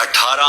18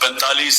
45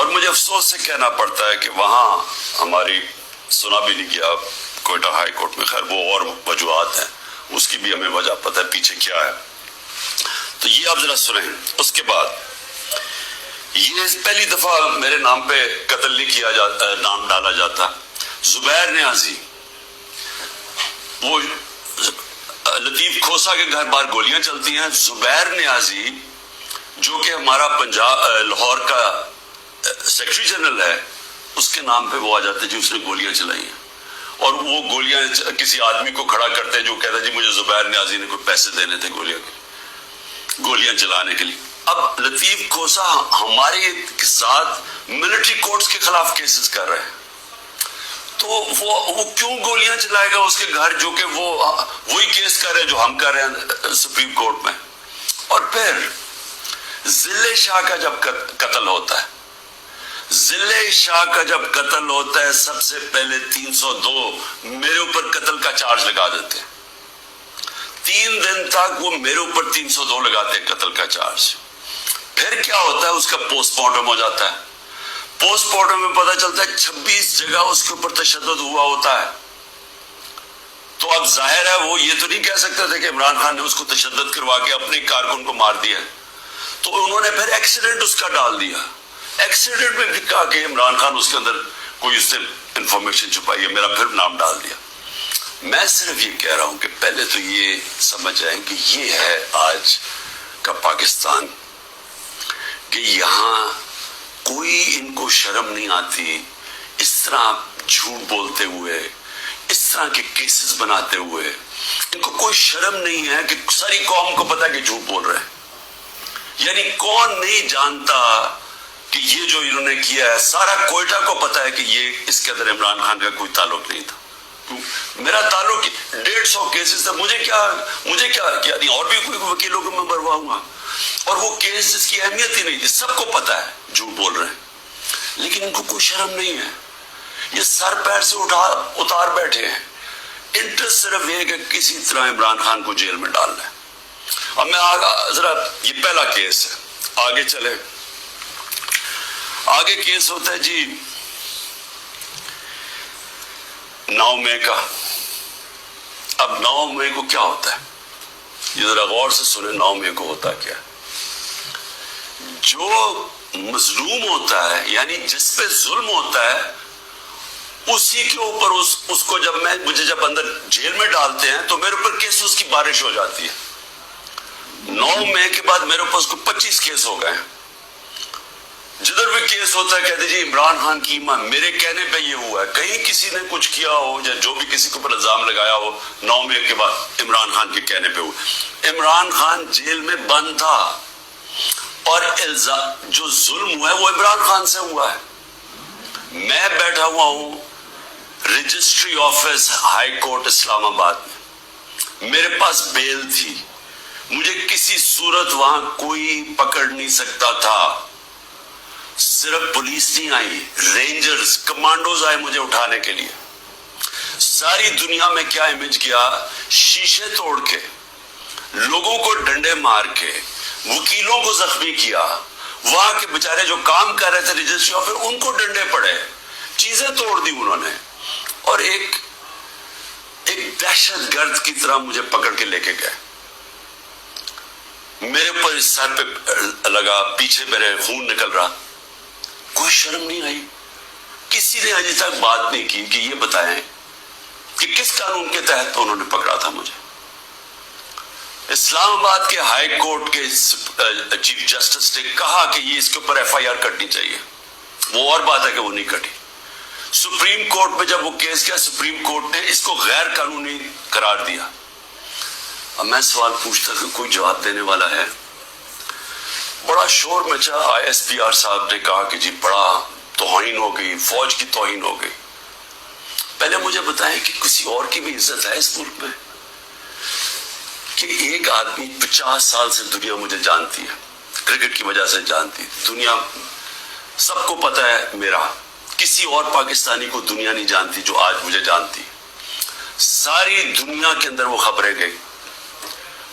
اور مجھے افسوس سے کہنا پڑتا ہے کہ وہاں ہماری سنا بھی نہیں گیا کوئٹہ ہائی کورٹ میں، خیر وہ اور وجوہات ہیں، اس کی بھی ہمیں وجہ پتہ ہے پیچھے کیا ہے. تو یہ آپ ذرا سنیں. اس کے بعد یہ پہلی دفعہ میرے نام پہ قتل نہیں کیا جاتا، نام ڈالا جاتا. زبیر نیازی، وہ لطیف کھوسا کے گھر باہر گولیاں چلتی ہیں. زبیر نیازی جو کہ ہمارا لاہور کا سیکرٹری جنرل ہے، اس کے نام پہ وہ آ جاتے جی اس نے گولیاں چلائی ہیں. اور وہ گولیاں کسی آدمی کو کھڑا کرتے جو کہتا جی مجھے زبیر نیازی نے کوئی پیسے دینے تھے گولیاں چلانے کے لیے. اب لطیف کھوسا ہمارے ساتھ ملٹری کورٹس کے خلاف کیسز کر رہے ہیں، تو وہ کیوں گولیاں چلائے گا اس کے گھر، جو کہ وہی کیس کر رہے ہیں جو ہم کر رہے ہیں سپریم کورٹ میں. اور پھر ضلع شاہ کا جب قتل ہوتا ہے، ضلع شاہ کا جب قتل ہوتا ہے، سب سے پہلے 302 میرے اوپر قتل کا چارج لگا دیتے ہیں. 3 دن تک وہ میرے اوپر 302 لگاتے ہیں قتل کا چارج. پھر کیا ہوتا ہے، اس کا پوسٹ مارٹم ہو جاتا ہے. پوسٹ مارٹم میں پتہ چلتا ہے 26 جگہ اس کے اوپر تشدد ہوا ہوتا ہے. تو اب ظاہر ہے وہ یہ تو نہیں کہہ سکتے تھے کہ عمران خان نے اس کو تشدد کروا کے اپنے کارکن کو مار دیا. تو انہوں نے پھر ایکسیڈنٹ اس کا ڈال دیا. ایکسیڈنٹ میں بھی کہا کہ عمران خان اس کے اندر کوئی اس سے انفارمیشن چھپائی ہے، میرا پھر نام ڈال دیا. میں صرف یہ کہہ رہا ہوں کہ پہلے تو یہ سمجھ جائیں کہ یہ ہے آج کا پاکستان، کہ یہاں کوئی ان کو شرم نہیں آتی اس طرح جھوٹ بولتے ہوئے، اس طرح کے کیسز بناتے ہوئے. ان کو کوئی شرم نہیں ہے کہ ساری قوم کو پتا ہے کہ جھوٹ بول رہے ہیں. یعنی کون نہیں جانتا کہ یہ جو انہوں نے کیا ہے، سارا کوئٹہ کو پتا ہے کہ یہ اس کے اندر عمران خان کا کوئی تعلق نہیں تھا. میرا تعلق 150 کیسز تھا، مجھے کیا نہیں، اور بھی کوئی وکیلوں کو میں بھرواؤں گا. اور وہ کیس اس کی اہمیت ہی نہیں تھی، سب کو پتا ہے جھوٹ بول رہے ہیں، لیکن ان کو کوئی شرم نہیں ہے. یہ سر پیر سے اتار بیٹھے ہیں. انٹرسٹ صرف یہ کہ کسی طرح عمران خان کو جیل میں ڈالنا ہے. اب میں ذرا، یہ پہلا کیس ہے، آگے چلے. آگے کیس ہوتا ہے جی 9 مئی کا. اب 9 مئی کو کیا ہوتا ہے، یہ ذرا غور سے سنیں. 9 مئی کو ہوتا کیا، جو مظلوم ہوتا ہے یعنی جس پہ ظلم ہوتا ہے اسی کے اوپر اس کو مجھے جب اندر جیل میں ڈالتے ہیں تو میرے اوپر کیس اس کی بارش ہو جاتی ہے. 9 مئی کے بعد میرے اوپر 25 کیس ہو گئے ہیں. جدھر بھی کیس ہوتا ہے کہتے جی عمران خان کی میرے کہنے پہ یہ ہوا ہے. کہیں کسی نے کچھ کیا ہو یا جو بھی کسی کے اوپر الزام لگایا ہو 9 مئی کے بعد عمران خان کے کہنے پہ ہوا. عمران خان جیل میں بند تھا اور جو ظلم ہوا ہے وہ عمران خان سے ہوا ہے. میں بیٹھا ہوا ہوں رجسٹری آفس ہائی کورٹ اسلام آباد میں، میرے پاس بیل تھی، مجھے کسی صورت وہاں کوئی پکڑ نہیں سکتا تھا. صرف پولیس نہیں آئی، رینجرز کمانڈوز آئے مجھے اٹھانے کے لیے. ساری دنیا میں کیا امیج کیا، شیشے توڑ کے، لوگوں کو ڈنڈے مار کے، وکیلوں کو زخمی کیا. وہاں کے بیچارے جو کام کر رہے تھے رجسٹری آفس، ان کو ڈنڈے پڑے، چیزیں توڑ دی انہوں نے. اور ایک دہشت گرد کی طرح مجھے پکڑ کے لے کے گئے. میرے اوپر اس سر پہ لگا، پیچھے میرے خون نکل رہا. کوئی شرم نہیں آئی، کسی نے ابھی تک بات نہیں کی کہ یہ بتائیں کہ کس قانون کے تحت انہوں نے پکڑا تھا مجھے. اسلام آباد کے ہائی کورٹ کے چیف جسٹس نے کہا کہ یہ اس کے اوپر FIR کٹنی چاہیے. وہ اور بات ہے کہ وہ نہیں کٹی. سپریم کورٹ میں جب وہ کیس کیا، سپریم کورٹ نے اس کو غیر قانونی قرار دیا. اب میں سوال پوچھتا کہ کوئی جواب دینے والا ہے؟ بڑا شور مچا. ISPR صاحب نے کہا کہ جی بڑا توہین ہو گئی، فوج کی توہین ہو گئی. پہلے مجھے بتائیں کہ کسی اور کی بھی عزت ہے اس ملک میں؟ کہ ایک آدمی 50 سال سے دنیا مجھے جانتی ہے، کرکٹ کی وجہ سے جانتی، دنیا سب کو پتا ہے میرا، کسی اور پاکستانی کو دنیا نہیں جانتی جو آج مجھے جانتی. ساری دنیا کے اندر وہ خبریں گئی،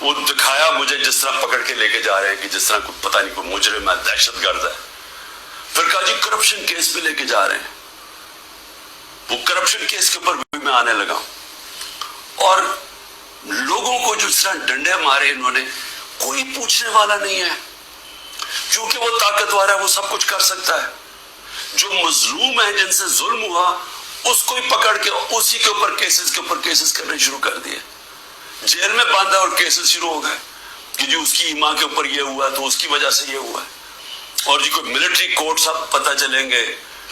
وہ دکھایا مجھے جس طرح پکڑ کے لے کے جا رہے ہیں کہ جس طرح کوئی پتہ نہیں کوئی مجرم ہے، دہشت گرد ہے. پھر کہا جی کرپشن کیس پہ لے کے جا رہے ہیں. وہ کرپشن کیس کے اوپر بھی میں آنے لگا ہوں. اور لوگوں کو جس طرح ڈنڈے مارے انہوں نے, کوئی پوچھنے والا نہیں ہے, کیونکہ وہ طاقتور ہے, وہ سب کچھ کر سکتا ہے. جو مظلوم ہے, جن سے ظلم ہوا, اس کو ہی پکڑ کے اسی کے اوپر کیسز کرنے شروع کر دیے. جیل میں باندھا اور کیسز شروع ہو گئے کہ جی اس کی ماں کے اوپر یہ ہوا تو اس کی وجہ سے یہ ہوا ہے. اور جی کوئی ملٹری کورٹ سب پتہ چلیں گے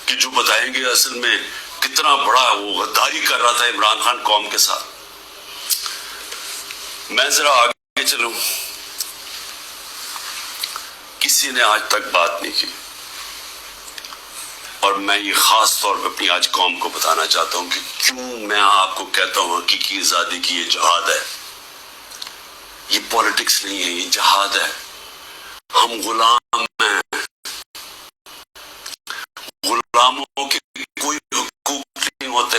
کہ جو بتائیں گے اصل میں کتنا بڑا وہ غداری کر رہا تھا عمران خان قوم کے ساتھ. میں ذرا آگے چلوں. کسی نے آج تک بات نہیں کی, اور میں یہ خاص طور پہ اپنی آج قوم کو بتانا چاہتا ہوں کہ کیوں میں آپ کو کہتا ہوں حقیقی آزادی کی یہ جہاد ہے. یہ پولیٹکس نہیں ہے, یہ جہاد ہے. ہم غلام ہیں, غلاموں کے کوئی حقوق نہیں ہوتے.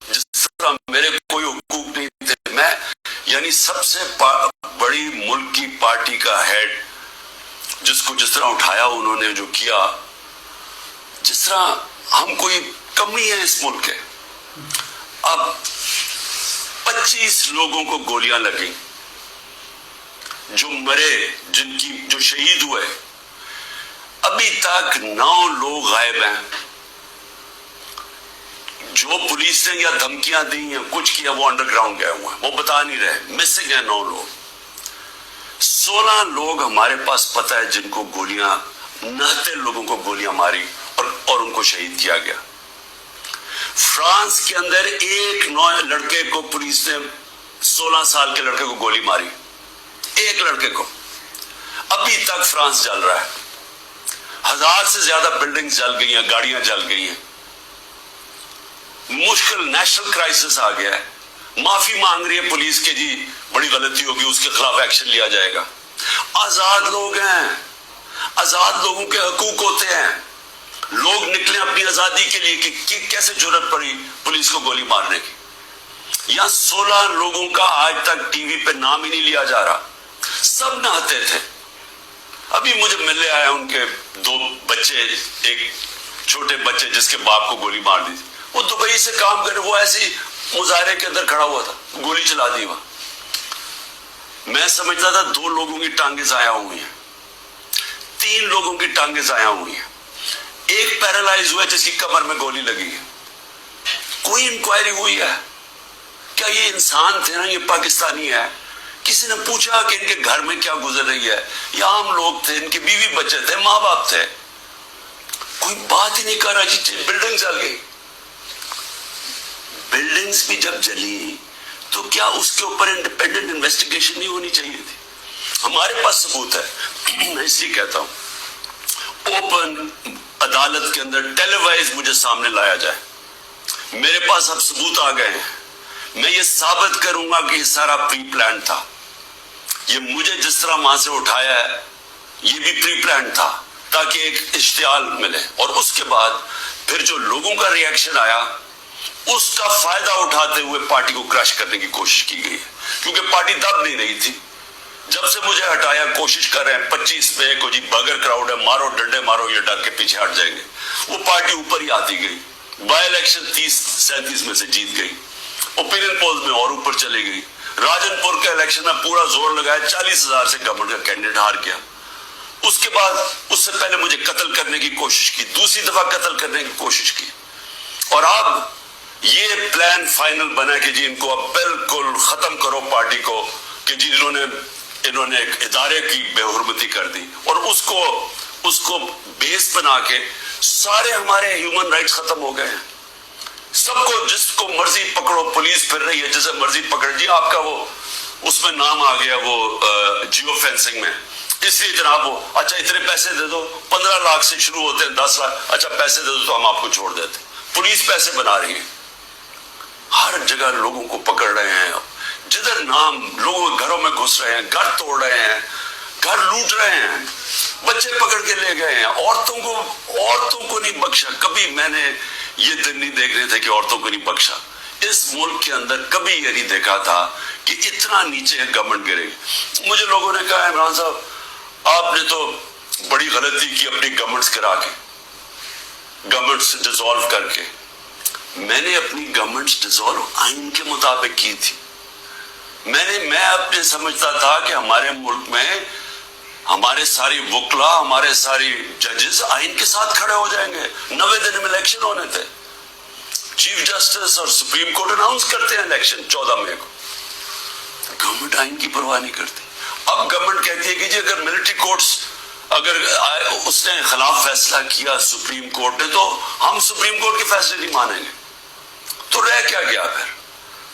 جس طرح میرے کوئی حقوق نہیں تھے, میں یعنی سب سے بڑی ملک کی پارٹی کا ہیڈ, جس کو جس طرح اٹھایا انہوں نے, جو کیا, جس طرح ہم کوئی کمی ہے اس ملک کے. اب 25 لوگوں کو گولیاں لگیں, جو مرے, جو شہید ہوئے, ابھی تک 9 لوگ غائب ہیں. جو پولیس نے یا دھمکیاں دی یا کچھ کیا, وہ انڈر گراؤنڈ گئے ہوئے ہیں, وہ بتا نہیں رہے. مسنگ ہیں 9 لوگ. 16 لوگ ہمارے پاس پتہ ہے جن کو گولیاں, 69 لوگوں کو گولیاں ماری اور ان کو شہید کیا گیا. فرانس کے اندر ایک لڑکے کو پولیس نے 16 سال کے لڑکے کو گولی ماری, ایک لڑکے کو. ابھی تک فرانس جل رہا ہے. 1000 سے زیادہ بلڈنگ جل گئی ہیں, گاڑیاں جل گئی ہیں. مشکل نیشنل کرائسس آ گیا ہے. معافی مانگ رہی ہے پولیس کے, جی بڑی غلطی ہوگی, اس کے خلاف ایکشن لیا جائے گا. آزاد لوگ ہیں, آزاد لوگوں کے حقوق ہوتے ہیں. لوگ نکلے اپنی آزادی کے لیے کہ کیسے جرأت پڑی پولیس کو گولی مارنے کی. یہاں 16 لوگوں کا آج تک ٹی وی پہ نام ہی نہیں لیا جا رہا. سب نہتے تھے. ابھی مجھے ملنے آیا ان کے 2 بچے, ایک چھوٹے بچے جس کے باپ کو گولی مار دی تھی. وہ دبئی سے کام کرے, وہ ایسی مظاہرے کے اندر کھڑا ہوا تھا, گولی چلا دی وہاں. میں سمجھتا تھا 2 لوگوں کی ٹانگیں ضائع ہوئی ہیں, 3 لوگوں کی ٹانگیں ضائع ہوئی ہیں. ایک پیرالائز ہوا جس کی کمر میں گولی لگی ہے. کوئی انکوائری ہوئی ہے کیا یہ انسان تھے نا, یہ پاکستانی ہے؟ کسی نے پوچھا کہ ان کے گھر میں کیا گزر رہی ہے؟ یہ عام لوگ تھے, ان کے بیوی بچے تھے, ماں باپ تھے. کوئی بات ہی نہیں کر رہا. جی بلڈنگ جل گئی. بلڈنگز بھی جب جلی تو کیا اس کے اوپر انڈیپینڈنٹ انویسٹیگیشن نہیں ہونی چاہیے تھی؟ ہمارے پاس ثبوت ہے. میں اس لیے کہتا ہوں اوپن عدالت کے اندر ٹیلی وائز مجھے سامنے لایا جائے. میرے پاس اب ثبوت آ گئے ہیں. میں یہ ثابت کروں گا کہ یہ سارا پری پلان تھا. یہ مجھے جس طرح وہاں سے اٹھایا ہے یہ بھی پری پلان تھا تاکہ ایک اشتعال ملے. اور اس کے بعد پھر جو لوگوں کا ری ایکشن آیا اس کا فائدہ اٹھاتے ہوئے پارٹی کو کرش کرنے کی کوشش کی گئی ہے. کیونکہ پارٹی دب نہیں رہی تھی. جب سے مجھے ہٹایا کوشش کر رہے ہیں 25 پہ کو جی بغیر کراؤڈ ہے, مارو ڈنڈے مارو, یہ ڈر کے پیچھے ہٹ جائیں گے. وہ پارٹی اوپر ہی آتی گئی. بائی الیکشن 30-37 میں سے جیت گئی. اوپینین پولز میں اور اوپر چلے گئی. راجن پور کے الیکشن میں پورا زور لگایا, 40,000 سے گورنمنٹ کا کینڈیڈیٹ ہار گیا. اس کے بعد اس سے پہلے مجھے قتل کرنے کی کوشش کی, دوسری دفعہ قتل کرنے کی کوشش کی. اور اب یہ پلان فائنل بنا کہ جی ان کو اب بالکل ختم کرو پارٹی کو, کہ جی انہوں نے ایک ادارے کی بے حرمتی کر دی. اور اس کو بیس بنا کے سارے ہمارے ہیومن رائٹس ختم ہو گئے ہیں. سب کو جس کو مرضی پکڑو, پولیس پھر رہی ہے جسے مرضی پکڑ. جی آپ کا وہ اس میں نام آ گیا وہ جیو فینسنگ میں, اس لیے جناب وہ اچھا اتنے پیسے دے دو, 15 لاکھ سے شروع ہوتے ہیں, 10 لاکھ, اچھا پیسے دے دو تو ہم آپ کو چھوڑ دیتے. پولیس پیسے بنا رہی ہے. ہر جگہ لوگوں کو پکڑ رہے ہیں. جدھر نام لوگوں کے گھروں میں گھس رہے ہیں, گھر توڑ رہے ہیں, گھر لوٹ رہے ہیں, بچے پکڑ کے لے گئے ہیں. عورتوں کو نہیں بخشا. کبھی میں نے یہ دن نہیں دیکھ رہے تھے کہ عورتوں کو نہیں بخشا. اس ملک کے اندر کبھی یہ نہیں دیکھا تھا کہ اتنا نیچے گورنمنٹ گرے گی. مجھے لوگوں نے کہا عمران صاحب آپ نے تو بڑی غلطی کی اپنی گورنمنٹس کرا کے، گورنمنٹس ڈیزالو کر کے. میں نے اپنی گورنمنٹس ڈیزالو آئین کے مطابق کی تھی. میں اپنے سمجھتا تھا کہ ہمارے ملک میں ہمارے ساری وکلا، ہمارے ساری ججز آئین کے ساتھ کھڑے ہو جائیں گے. 90 دن میں الیکشن ہونے تھے. چیف جسٹس اور سپریم کورٹ اناؤنس کرتے ہیں الیکشن 14 مئی کو. گورنمنٹ آئین کی پرواہ نہیں کرتی. اب گورنمنٹ کہتی ہے کہ جی اگر ملٹری کورٹس اگر اس نے خلاف فیصلہ کیا سپریم کورٹ نے تو ہم سپریم کورٹ کے فیصلے نہیں مانیں گے. تو رہ کیا گیا پھر؟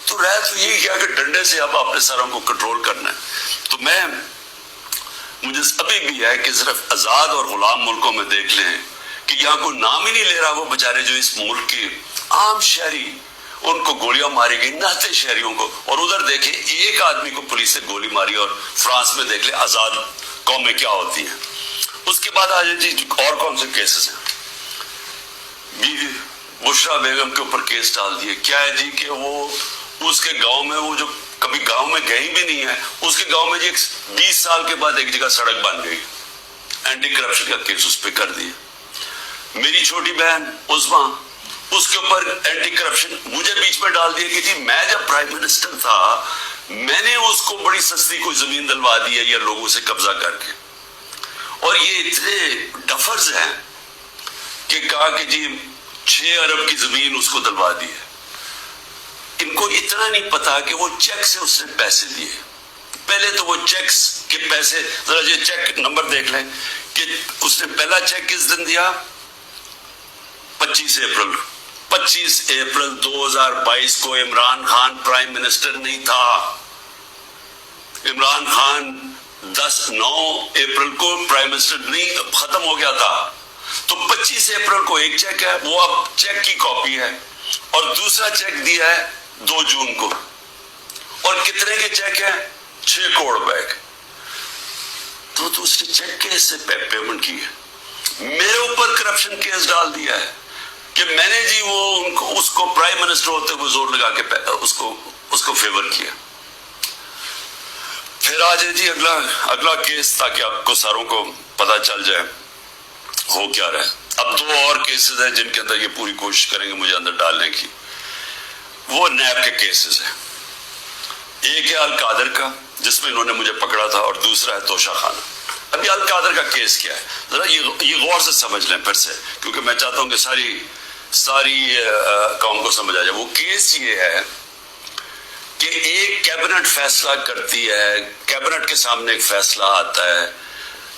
تو رہ تو یہی کیا کہ ڈنڈے سے اب اپنے سروں کو کنٹرول کرنا ہے. تو مجھے ابھی بھی ہے کہ صرف آزاد اور غلام ملکوں میں دیکھ لیں کہ یہاں کوئی نام ہی نہیں لے رہا وہ بیچارے جو اس ملک کے عام شہری، ان کو گولیاں ماری گئی، نہتے شہریوں کو. اور ادھر دیکھیں ایک آدمی کو پولیس نے گولی ماری. اور فرانس میں دیکھ لیں آزاد قومیں کیا ہوتی ہیں. اس کے بعد آج جی اور کون سے کیسز ہیں؟ بیوی بشرا بیگم کے اوپر کیس ڈال دیے. کیا ہے جی کہ وہ اس کے گاؤں میں، وہ جو کبھی گاؤں میں گئی بھی نہیں ہے، اس کے گاؤں میں جی 20 سال کے بعد ایک جگہ سڑک بن گئی. اینٹی کرپشن کا کیس اس پہ کر دیا. میری چھوٹی بہن عظما، اس کے اوپر اینٹی کرپشن مجھے بیچ میں ڈال دیا کہ جی میں جب پرائم منسٹر تھا میں نے اس کو بڑی سستی کوئی زمین دلوا دی ہے یا لوگوں سے قبضہ کر کے. اور یہ اتنے ڈفرز ہیں کہ کہا کہ جی 6 ارب کی زمین اس کو دلوا دی ہے. ان کو اتنا نہیں پتا کہ وہ چیک سے اس نے پیسے دیے. پہلے تو وہ چیکس کے پیسے، ذرا یہ چیک نمبر دیکھ لیں کہ اس نے پہلا چیک کس دن دیا؟ 25 اپریل 2022 کو. عمران خان پرائم منسٹر نہیں تھا. عمران خان 9 اپریل کو پرائم منسٹر نہیں، ختم ہو گیا تھا. تو 25 اپریل کو ایک چیک ہے، وہ اب چیک کی کاپی ہے. اور دوسرا چیک دیا ہے 2 جون کو. اور کتنے کے چیک ہیں؟ 6 کروڑ روپے کے. تو اس نے چیک کے سے پیمنٹ کی ہے. میرے اوپر کرپشن کیس ڈال دیا ہے کہ میں نے جی وہ اس کو پرائم منسٹر ہوتے ہوئے زور لگا کے اس کو فیور کیا. پھر آج جی اگلا کیس، تاکہ آپ کو ساروں کو پتا چل جائے ہو کیا رہا ہے. اب 2 اور کیسز ہیں جن کے اندر یہ پوری کوشش کریں گے مجھے اندر ڈالنے کی. وہ نیب کے کیسز ہیں. ایک ہے القادر کا جس میں انہوں نے مجھے پکڑا تھا، اور دوسرا ہے توشہ خانہ. ابھی القادر کا کیس کیا ہے ذرا یہ غور سے سمجھ لیں پھر سے، کیونکہ میں چاہتا ہوں کہ ساری قوم کو سمجھ آ جائے. وہ کیس یہ ہے کہ ایک کیبنٹ فیصلہ کرتی ہے، کیبنٹ کے سامنے ایک فیصلہ آتا ہے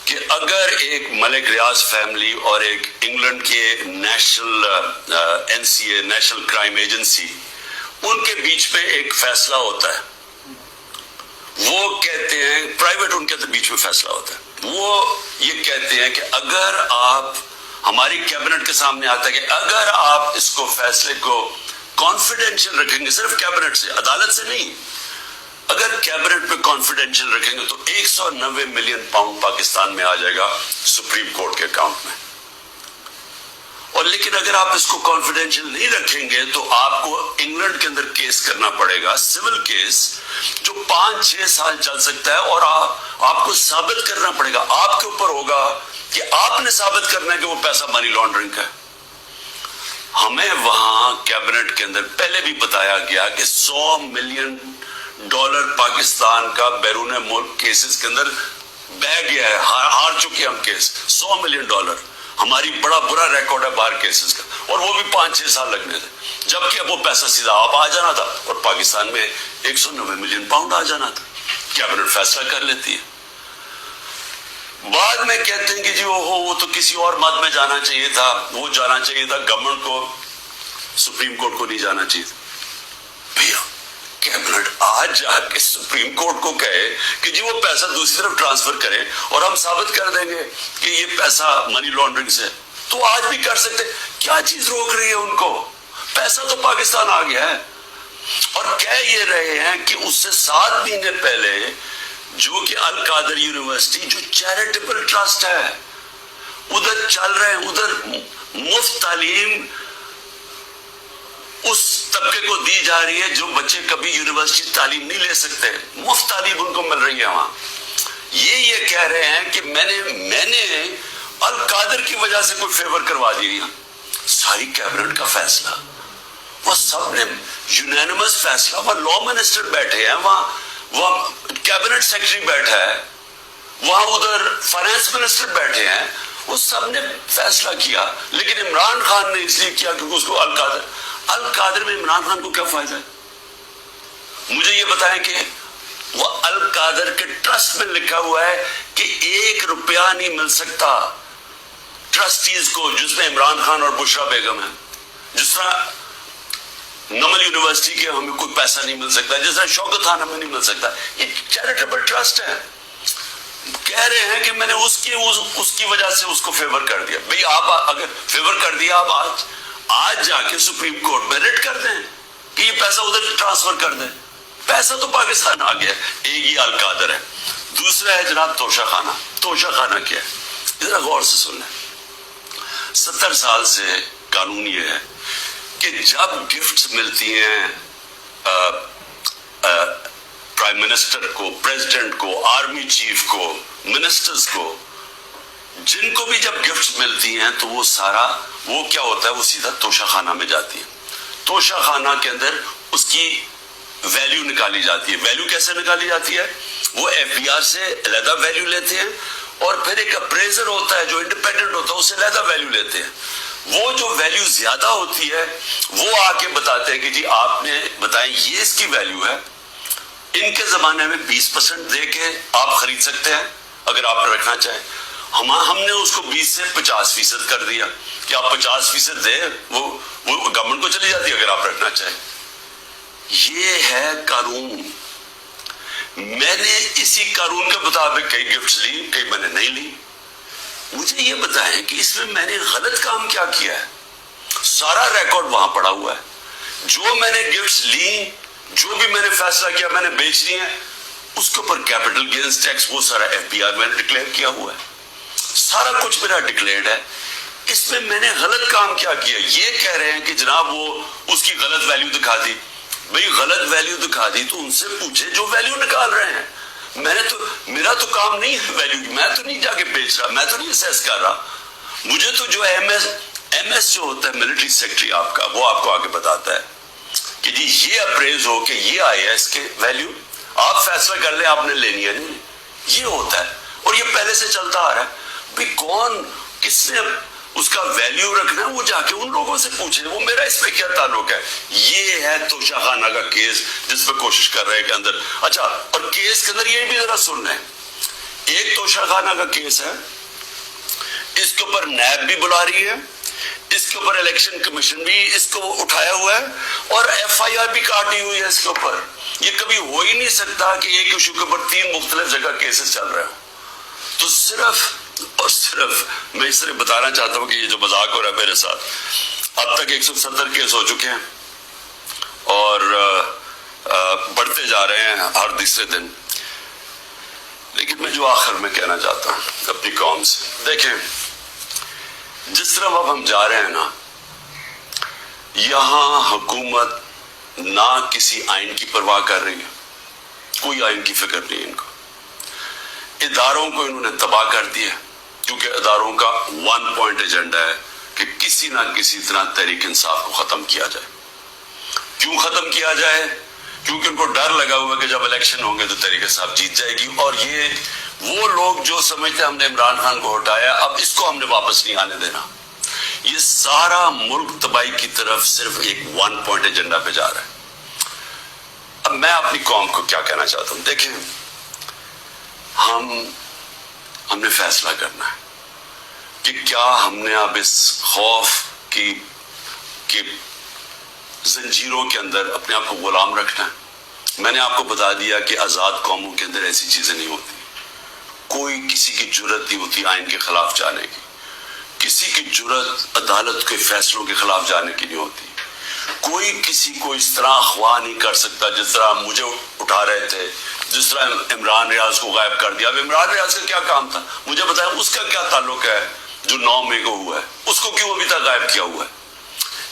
کہ اگر ایک ملک ریاض فیملی اور ایک انگلینڈ کے national NCA national crime agency, ان کے بیچ میں ایک فیصلہ ہوتا ہے. وہ کہتے ہیں پرائیویٹ، ان کے بیچ میں فیصلہ ہوتا ہے. وہ یہ کہتے ہیں کہ اگر آپ، ہماری کیبنٹ کے سامنے آتا ہے کہ اگر آپ اس کو فیصلے کو کانفیڈینشیل رکھیں گے، صرف کیبنٹ سے، عدالت سے نہیں، اگر کیبنٹ پہ کانفیڈینشیل رکھیں گے تو 190 ملین پاؤنڈ پاکستان میں آ جائے گا سپریم کورٹ کے اکاؤنٹ میں. اور لیکن اگر آپ اس کو کانفیڈینشیل نہیں رکھیں گے تو آپ کو انگلینڈ کے اندر کیس کرنا پڑے گا، سول کیس جو 5-6 سال چل سکتا ہے. اور آپ کو ثابت کرنا پڑے گا، آپ کے اوپر ہوگا کہ آپ نے ثابت کرنا ہے کہ وہ پیسہ منی لانڈرنگ کا ہے. ہمیں وہاں کیبنٹ کے اندر پہلے بھی بتایا گیا کہ $100 ملین پاکستان کا بیرون ملک کیسز کے اندر بہ گیا ہے، ہار چکے ہم کیس. $100 ملین ہماری بڑا برا ریکارڈ ہے باہر کیسز کا. اور وہ بھی 5-6 سال لگنے تھے، جبکہ اب وہ پیسہ سیدھا آپ آ جانا تھا اور پاکستان میں 190 ملین پاؤنڈ آ جانا تھا. کیبنٹ فیصلہ کر لیتی ہے. بعد میں کہتے ہیں کہ جی وہ تو کسی اور مد میں جانا چاہیے تھا، وہ جانا چاہیے تھا گورنمنٹ کو، سپریم کورٹ کو نہیں جانا چاہیے تھا. بھیا کیبنٹ آج جا کے سپریم کورٹ کو کہے کہ جی وہ پیسہ دوسری طرف ٹرانسفر کرے اور ہم ثابت کر دیں گے کہ یہ پیسہ منی لانڈرنگ سے، تو آج بھی کر سکتے. کیا چیز روک رہی ہے ان کو؟ پیسہ تو پاکستان آ گیا ہے. اور کہہ یہ رہے ہیں کہ اس سے 7 مہینے پہلے جو کہ القادر یونیورسٹی جو چیریٹیبل ٹرسٹ ہے ادھر چل رہے ہیں، ادھر مفت تعلیم اس طبقے کو دی جا رہی ہے جو بچے کبھی یونیورسٹی تعلیم نہیں لے سکتے، مفت تعلیم ان کو مل رہی ہے وہاں. یہ کہہ رہے ہیں کہ میں نے القادر کی وجہ سے کوئی فیور کروا دیا. ساری کیبنٹ کا فیصلہ، وہ سب نے یونینمس فیصلہ، وہاں لا منسٹر بیٹھے ہیں، وہاں کیبنٹ سیکرٹری بیٹھا ہے، وہاں ادھر فائنانس منسٹر بیٹھے ہیں، وہ سب نے فیصلہ کیا. لیکن عمران خان نے اس لیے کیا کیونکہ اس کو القادر میں عمران خان کو کیا فائدہ ہے؟ مجھے یہ بتائیں کہ وہ القادر کے ٹرسٹ میں لکھا ہوا ہے کہ 1 روپیہ نہیں مل سکتا ٹرسٹیز کو، جس میں عمران خان اور بشرا بیگم ہے. جس طرح نمل یونیورسٹی کے ہمیں کوئی پیسہ نہیں مل سکتا، جس طرح شوکت خان ہمیں نہیں مل سکتا. یہ چیریٹیبل ٹرسٹ ہے. کہہ رہے ہیں کہ میں نے اس کی وجہ سے اس کو فیور کر دیا. بھئی آپ اگر فیور کر دیا، آپ آج جا کے سپریم کورٹ میں ریٹ کر دیں کہ یہ پیسہ ادھر ٹرانسفر کر دیں. پیسہ تو پاکستان آ گیا. ایک ہی القادر ہے. دوسرا ہے جناب توشہ خانہ. توشہ خانہ کیا ہے؟ ذرا غور سے سن لیں. 70 سال سے قانون یہ ہے کہ جب گفٹس ملتی ہیں پرائم منسٹر کو، پریزیڈنٹ کو، آرمی چیف کو، منسٹرز کو، جن کو بھی جب گفٹس ملتی ہیں تو وہ کیا ہوتا ہے، وہ سیدھا توشہ خانہ میں جاتی ہیں. توشہ خانہ کے اندر اس کی ویلیو نکالی جاتی ہے. ویلیو کیسے نکالی جاتی ہے؟ وہ ایف بی آر سے علیحدہ ویلیو لیتے ہیں، اور پھر ایک اپریزر ہوتا ہے جو انڈیپینڈنٹ ہوتا ہے، اس سے علیحدہ ویلیو لیتے ہیں. وہ جو ویلیو زیادہ ہوتی ہے وہ آ کے بتاتے ہیں کہ جی آپ نے بتائیں یہ اس کی ویلیو ہے. ان کے زمانے میں 20% دے کے آپ خرید سکتے ہیں اگر آپ رکھنا چاہیں. ہم نے اس کو 20 سے 50% کر دیا کہ آپ 50% دیں، وہ گورنمنٹ کو چلی جاتی ہے اگر آپ رکھنا چاہیں. یہ ہے قانون. میں نے اسی قانون کے مطابق کئی گفٹس لی، کئی میں نے نہیں لی. مجھے یہ بتائیں کہ اس میں نے غلط کام کیا ہے؟ سارا ریکارڈ وہاں پڑا ہوا ہے. جو میں نے گفٹس لی، جو بھی میں نے فیصلہ کیا میں نے بیچ لی ہیں، اس کے اوپر کیپٹل گینز ٹیکس وہ سارا ایف بی آر میں نے ڈکلیئر کیا ہوا ہے. سارا کچھ میرا ڈکلیئرڈ ہے. اس میں نے غلط کام کیا؟ یہ کہہ رہے ہیں کہ جناب وہ اس کی غلط ویلیو دکھا دی. بھئی غلط ویلیو دکھا دی تو ان سے پوچھے جو ویلیو نکال رہے ہیں. میرا تو کام نہیں ہے ویلیو، میں تو نہیں جا کے بیچ رہا، میں تو نہیں اسیس کر رہا. مجھے تو جو ایم ایس جو ہوتا ہے ملٹری سیکٹری آپ کا، وہ آپ کو آگے بتاتا ہے کہ جی یہ اپریز ہو کہ یہ آئی ہے اس کے ویلیو، آپ فیصلہ کر لیں آپ نے لینی ہے نہیں. یہ ہوتا ہے اور یہ پہلے سے چلتا آ رہا ہے. بھئی کون کس نے اس کا ویلیو رکھنا ہے وہ جا کے ان لوگوں سے پوچھے، وہ میرا اس پہ کیا تعلق ہے. یہ ہے توشہ خانہ کا کیس جس پہ کوشش کر رہے ہیں کہ اندر. اچھا، اور کیس کے اندر یہ بھی ذرا سن لیں. ایک توشہ خانہ کا کیس ہے، اس کے اوپر نیب بھی بلا رہی ہے، اس کے اوپر الیکشن کمیشن بھی اس کو اٹھایا ہوا ہے، اور ایف آئی آر بھی کاٹی ہوئی ہے اس کے اوپر. یہ کبھی ہو ہی نہیں سکتا کہ ایک ایشو کے اوپر 3 مختلف جگہ کیسز چل رہے ہوں. تو صرف اور صرف میں اس طرح بتانا چاہتا ہوں کہ یہ جو مذاق ہو رہا ہے میرے ساتھ، اب تک 170 کیس ہو چکے ہیں اور بڑھتے جا رہے ہیں ہر تیسرے دن. لیکن میں جو آخر میں کہنا چاہتا ہوں اپنی قوم سے، دیکھیں جس طرح اب ہم جا رہے ہیں نا، یہاں حکومت نہ کسی آئین کی پرواہ کر رہی ہے، کوئی آئین کی فکر نہیں ان کو. اداروں کو انہوں نے تباہ کر دیا کیونکہ اداروں کا 1 پوائنٹ ایجنڈا ہے کہ کسی نہ کسی طرح تحریک انصاف کو ختم کیا جائے. کیوں ختم کیا جائے؟ کیونکہ ان کو ڈر لگا ہوا ہے کہ جب الیکشن ہوں گے تو تحریک انصاف جیت جائے گی. اور یہ وہ لوگ جو سمجھتے ہیں ہم نے عمران خان کو ہٹایا، اب اس کو ہم نے واپس نہیں آنے دینا. یہ سارا ملک تباہی کی طرف صرف ایک 1 پوائنٹ ایجنڈا پہ جا رہا ہے. اب میں اپنی قوم کو کیا کہنا چاہتا ہوں، دیکھیں ہم نے فیصلہ کرنا ہے کہ کیا ہم نے اب اس خوف کی زنجیروں کے اندر اپنے آپ کو غلام رکھنا ہے. میں نے آپ کو بتا دیا کہ آزاد قوموں کے اندر ایسی چیزیں نہیں ہوتی. کوئی کسی کی جرت نہیں ہوتی آئین کے خلاف جانے کی، کسی کی جرت عدالت کے فیصلوں کے خلاف جانے کی نہیں ہوتی. کوئی کسی کو اس طرح اغوا نہیں کر سکتا جس طرح مجھے اٹھا رہے تھے، جس طرح عمران ریاض کو غائب کر دیا. اب عمران ریاض کا کیا کام تھا مجھے بتائیں، اس کا کیا تعلق ہے جو 9 مئی کو ہوا ہے؟ اس کو کیوں ابھی تک غائب کیا ہوا ہے؟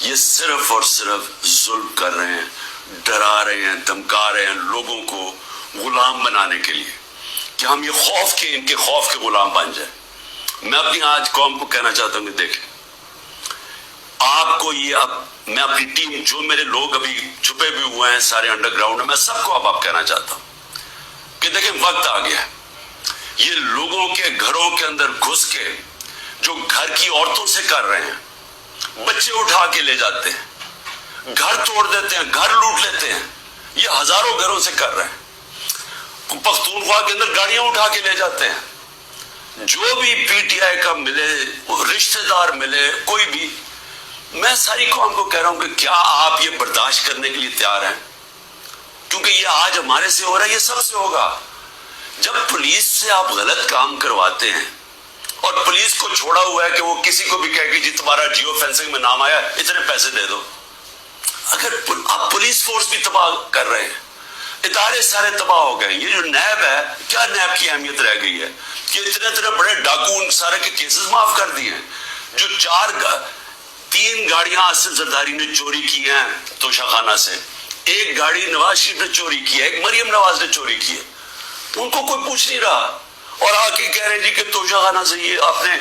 یہ صرف اور صرف ظلم کر رہے ہیں، ڈرا رہے ہیں، دھمکا رہے ہیں لوگوں کو غلام بنانے کے لیے. کہ ہم یہ خوف کے ان کے خوف کے غلام بن جائیں. میں اپنی آج قوم کو کہنا چاہتا ہوں کہ دیکھیں آپ کو یہ اب میں اپنی ٹیم جو میرے لوگ ابھی چھپے بھی ہوئے ہیں سارے انڈر گراؤنڈ میں سب کو اب آپ کہنا چاہتا ہوں کہ دیکھیں وقت آ گیا ہے. یہ لوگوں کے گھروں کے اندر گھس کے جو گھر کی عورتوں سے کر رہے ہیں, بچے اٹھا کے لے جاتے ہیں, گھر توڑ دیتے ہیں, گھر لوٹ لیتے ہیں, یہ ہزاروں گھروں سے کر رہے ہیں. پختونخوا کے اندر گاڑیاں اٹھا کے لے جاتے ہیں. جو بھی پی ٹی آئی کا ملے, رشتہ دار ملے, کوئی بھی, میں ساری قوم کو کہہ رہا ہوں کہ کیا آپ یہ برداشت کرنے کے لیے تیار ہیں؟ کیونکہ یہ آج ہمارے سے ہو رہا ہے, یہ سب سے ہوگا. جب پولیس سے آپ غلط کام کرواتے ہیں اور پولیس کو چھوڑا ہوا ہے کہ وہ کسی کو بھی کہے کہ جی تمہارا جیو فینسنگ میں نام آیا اتنے پیسے دے دو, اگر آپ پولیس فورس بھی تباہ کر رہے ہیں, ادارے سارے تباہ ہو گئے. یہ جو نیب ہے, کیا نیب کی اہمیت رہ گئی ہے کہ اتنے بڑے ڈاکو ان سارے کے کیسز معاف کر دیے. جو 3 گاڑیاں آصف زرداری نے چوری کی ہیں توشہ خانہ سے, 1 گاڑی نواز شریف نے چوری کی ہے, 1 مریم نواز نے چوری کی ہے, ان کو کوئی پوچھ نہیں رہا. اور آ کے کہہ رہے جی کہ توشہ خانہ سے یہ آپ نے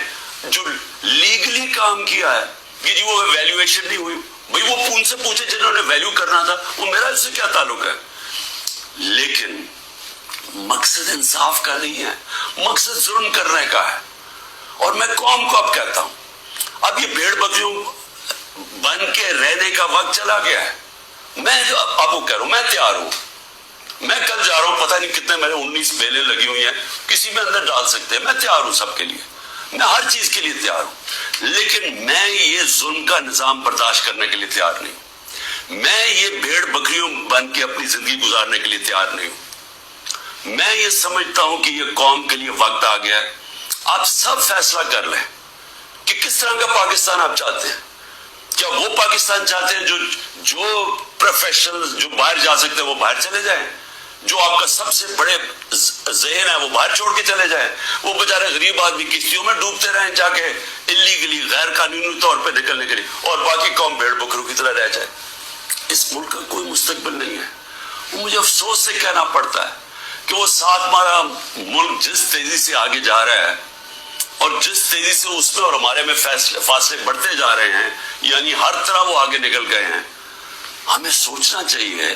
جو لیگلی کام کیا ہے کہ جی وہ ویلیویشن نہیں ہوئی. بھئی وہ ان سے پوچھے جنہوں نے ویلیو کرنا تھا, وہ میرا اس سے کیا تعلق ہے. لیکن مقصد انصاف کا نہیں ہے, مقصد ظلم کرنے کا ہے. اور میں قوم کو اب کہتا ہوں, اب یہ بھیڑ بکریوں بن کے رہنے کا وقت چلا گیا ہے. میں آپ کو کہہ رہا ہوں میں تیار ہوں. میں کل جا رہا ہوں, پتہ نہیں کتنے میرے 19 بیلیں لگی ہوئی ہیں, کسی میں اندر ڈال سکتے ہیں. میں تیار ہوں سب کے لیے, میں ہر چیز کے لیے تیار ہوں. لیکن میں یہ ظلم کا نظام برداشت کرنے کے لیے تیار نہیں ہوں. میں یہ بھیڑ بکریوں بن کے اپنی زندگی گزارنے کے لیے تیار نہیں ہوں. میں یہ سمجھتا ہوں کہ یہ قوم کے لیے وقت آ گیا ہے. آپ سب فیصلہ کر لیں کہ کس طرح کا پاکستان آپ چاہتے ہیں. کیا وہ پاکستان چاہتے ہیں جو پروفیشنل جو باہر جا سکتے ہیں وہ باہر چلے جائیں, جو آپ کا سب سے بڑے ذہن ہے وہ باہر چھوڑ کے چلے جائیں, وہ بیچارے غریب آدمی کشتیوں میں ڈوبتے رہیں جا کے اللیگلی غیر قانونی طور پہ نکلنے کے لیے, اور باقی قوم بھیڑ بکروں کی طرح رہ جائے. اس ملک کا کوئی مستقبل نہیں ہے. وہ مجھے افسوس سے کہنا پڑتا ہے کہ وہ ساتھ ہمارا ملک جس تیزی سے آگے جا رہا ہے اور جس تیزی سے اس میں اور ہمارے میں فاصلے بڑھتے جا رہے ہیں, یعنی ہر طرح وہ آگے نکل گئے ہیں. ہمیں سوچنا چاہیے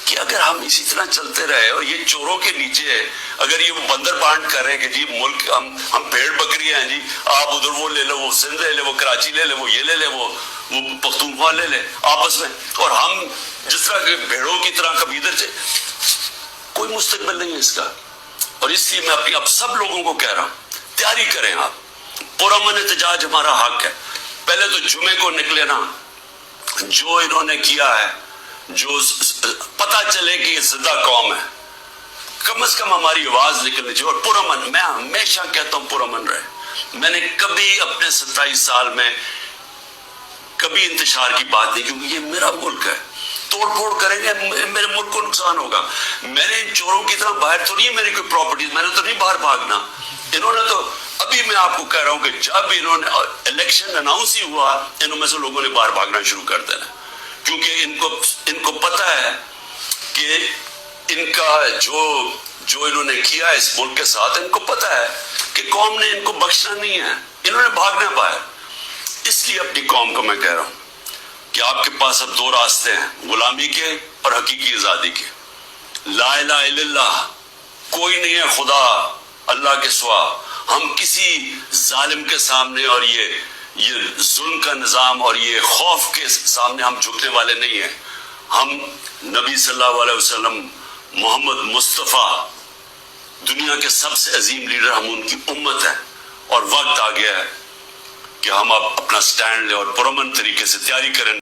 کہ اگر ہم اسی طرح چلتے رہے اور یہ چوروں کے نیچے اگر یہ بندر بانٹ کر رہے ہیں کہ جی ملک ہم بھیڑ بکری ہیں, جی آپ ادھر وہ لے لو, وہ سندھ لے لے, وہ کراچی لے لے, وہ یہ لے لے, وہ پختونخوا لے لے آپس میں, اور ہم جس طرح کے بھیڑوں کی طرح کبھی ادھر سے, کوئی مستقبل نہیں ہے اس کا. اور اس لیے میں اپنی اب سب لوگوں کو کہہ رہا ہوں تیاری کریں. آپ پرامن احتجاج ہمارا حق ہے. پہلے تو جمعے کو نکلے نا, جو انہوں نے کیا ہے, جو پتہ چلے کہ یہ زندہ قوم ہے, کم از کم ہماری آواز نکلنی چاہیے. اور پرامن, میں ہمیشہ کہتا ہوں پرامن رہے. میں نے کبھی اپنے 27 سال میں کبھی انتشار کی بات نہیں, کیونکہ یہ میرا ملک ہے. توڑ پھوڑ کریں گے میرے ملک کو نقصان ہوگا. میں نے ان چوروں کی طرح باہر تو نہیں ہے میری کوئی پراپرٹیز, میں نے تو نہیں باہر بھاگنا. انہوں نے تو ابھی میں آپ کو کہہ رہا ہوں کہ جب انہوں نے الیکشن اناؤنس ہی ہوا, انہوں میں سے لوگوں نے باہر بھاگنا شروع کر دینا, کیونکہ ان کو پتہ ہے کہ ان کا جو انہوں نے کیا ہے اس ملک کے ساتھ, ان کو پتہ ہے کہ قوم نے ان کو بخشنا نہیں ہے, انہوں نے بھاگنا باہر. اس لیے اپنی قوم کو میں کہہ رہا ہوں کہ آپ کے پاس اب 2 راستے ہیں, غلامی کے اور حقیقی آزادی کے. لا الہ الا اللہ, کوئی نہیں ہے خدا اللہ کے سوا. ہم کسی ظالم کے سامنے اور یہ ظلم کا نظام اور یہ خوف کے سامنے ہم جھکنے والے نہیں ہیں. ہم نبی صلی اللہ علیہ وسلم محمد مصطفیٰ دنیا کے سب سے عظیم لیڈر, ہم ان کی امت ہیں, اور وقت آ گیا ہے کہ ہم اب اپنا سٹینڈ لیں اور پرامن طریقے سے تیاری کریں.